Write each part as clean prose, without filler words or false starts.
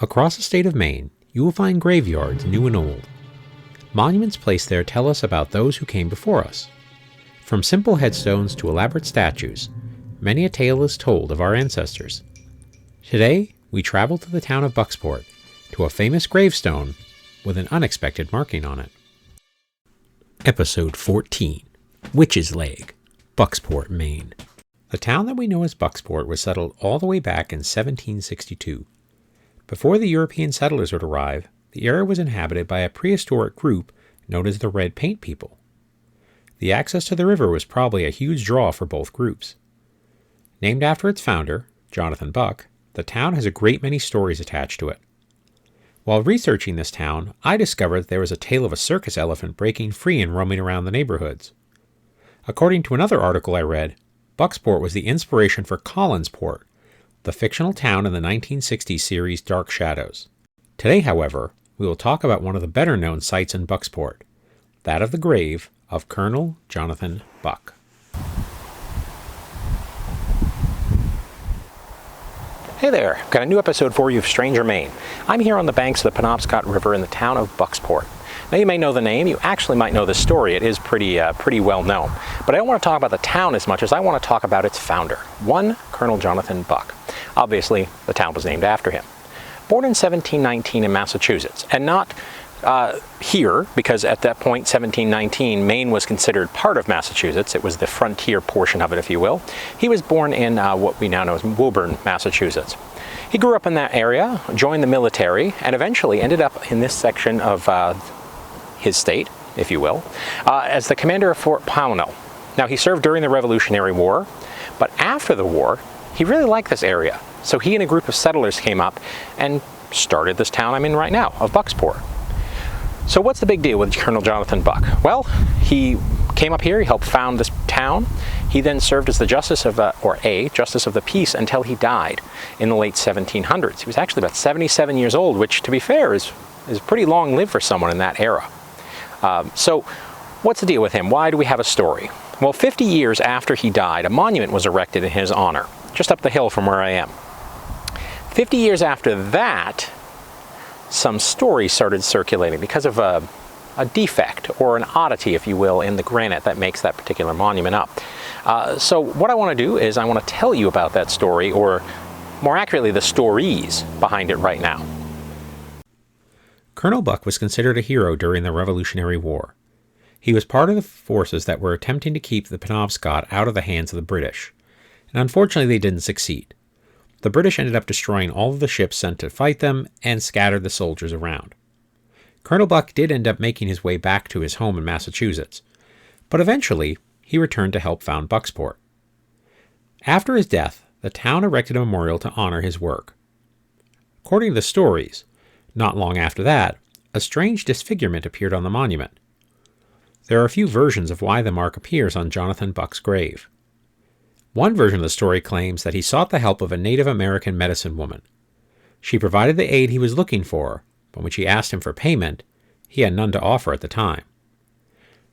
Across the state of Maine, you will find graveyards, new and old. Monuments placed there tell us about those who came before us. From simple headstones to elaborate statues, many a tale is told of our ancestors. Today, we travel to the town of Bucksport, to a famous gravestone with an unexpected marking on it. Episode 14, Witch's Leg, Bucksport, Maine. The town that we know as Bucksport was settled all the way back in 1762. Before the European settlers would arrive, the area was inhabited by a prehistoric group known as the Red Paint People. The access to the river was probably a huge draw for both groups. Named after its founder, Jonathan Buck, the town has a great many stories attached to it. While researching this town, I discovered that there was a tale of a circus elephant breaking free and roaming around the neighborhoods. According to another article I read, Bucksport was the inspiration for Collinsport, the fictional town in the 1960s series Dark Shadows. Today, however, we will talk about one of the better-known sites in Bucksport, that of the grave of Colonel Jonathan Buck. Hey there, got a new episode for you of Stranger Maine. I'm here on the banks of the Penobscot River in the town of Bucksport. Now you may know the name, you actually might know the story, it is pretty well known. But I don't want to talk about the town as much as I want to talk about its founder, one Colonel Jonathan Buck. Obviously, the town was named after him. Born in 1719 in Massachusetts, and not here, because at that point, 1719, Maine was considered part of Massachusetts. It was the frontier portion of it, if you will. He was born in what we now know as Woburn, Massachusetts. He grew up in that area, joined the military, and eventually ended up in this section of his state, if you will, as the commander of Fort Pownell. Now, he served during the Revolutionary War, but after the war, he really liked this area. So he and a group of settlers came up and started this town I'm in right now, of Bucksport. So what's the big deal with Colonel Jonathan Buck? Well, he came up here, he helped found this town. He then served as the Justice of the Peace until he died in the late 1700s. He was actually about 77 years old, which, to be fair, is pretty long lived for someone in that era. So what's the deal with him? Why do we have a story? Well, 50 years after he died, a monument was erected in his honor, just up the hill from where I am. 50 years after that, some stories started circulating because of a defect, or an oddity, if you will, in the granite that makes that particular monument up. So what I want to do is I want to tell you about that story, or more accurately, the stories behind it right now. Colonel Buck was considered a hero during the Revolutionary War. He was part of the forces that were attempting to keep the Penobscot out of the hands of the British, and unfortunately they didn't succeed. The British ended up destroying all of the ships sent to fight them and scattered the soldiers around. Colonel Buck did end up making his way back to his home in Massachusetts, but eventually he returned to help found Bucksport. After his death, the town erected a memorial to honor his work. According to the stories, not long after that, a strange disfigurement appeared on the monument. There are a few versions of why the mark appears on Jonathan Buck's grave. One version of the story claims that he sought the help of a Native American medicine woman. She provided the aid he was looking for, but when she asked him for payment, he had none to offer at the time.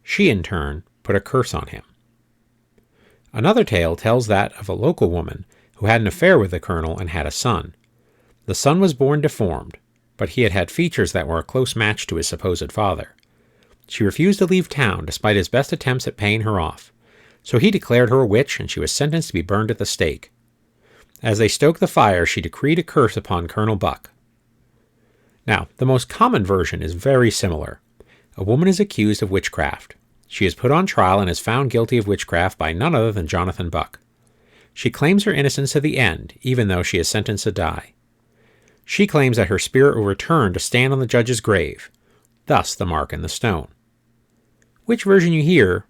She, in turn, put a curse on him. Another tale tells that of a local woman who had an affair with the colonel and had a son. The son was born deformed, but he had had features that were a close match to his supposed father. She refused to leave town despite his best attempts at paying her off, so he declared her a witch and she was sentenced to be burned at the stake. As they stoked the fire, she decreed a curse upon Colonel Buck. Now, the most common version is very similar. A woman is accused of witchcraft. She is put on trial and is found guilty of witchcraft by none other than Jonathan Buck. She claims her innocence to the end, even though she is sentenced to die. She claims that her spirit will return to stand on the judge's grave, thus the mark in the stone. Which version you hear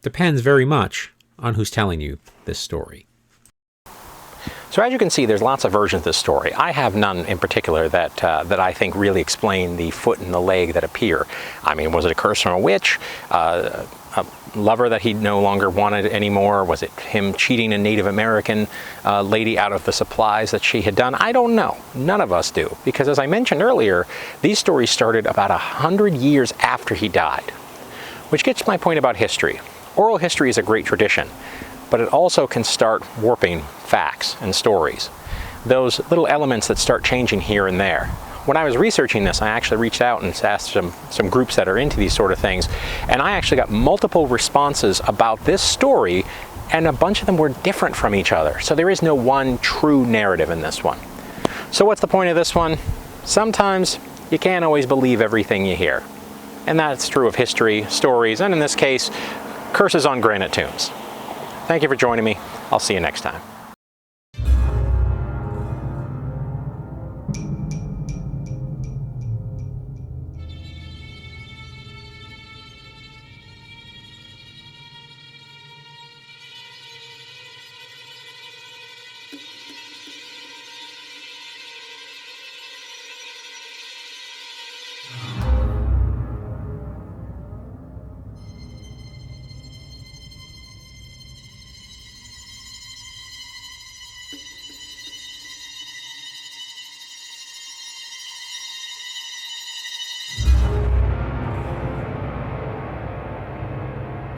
depends very much on who's telling you this story. So as you can see, there's lots of versions of this story. I have none in particular that I think really explain the foot and the leg that appear. I mean, was it a curse from a witch? A lover that he no longer wanted anymore? Was it him cheating a Native American lady out of the supplies that she had done? I don't know. None of us do. Because as I mentioned earlier, these stories started about 100 years after he died. Which gets to my point about history. Oral history is a great tradition, but it also can start warping facts and stories. those little elements that start changing here and there. When I was researching this, I actually reached out and asked some groups that are into these sort of things, and I actually got multiple responses about this story, and a bunch of them were different from each other. So there is no one true narrative in this one. So what's the point of this one? Sometimes you can't always believe everything you hear. And that's true of history, stories, and in this case, curses on granite tombs. Thank you for joining me. I'll see you next time.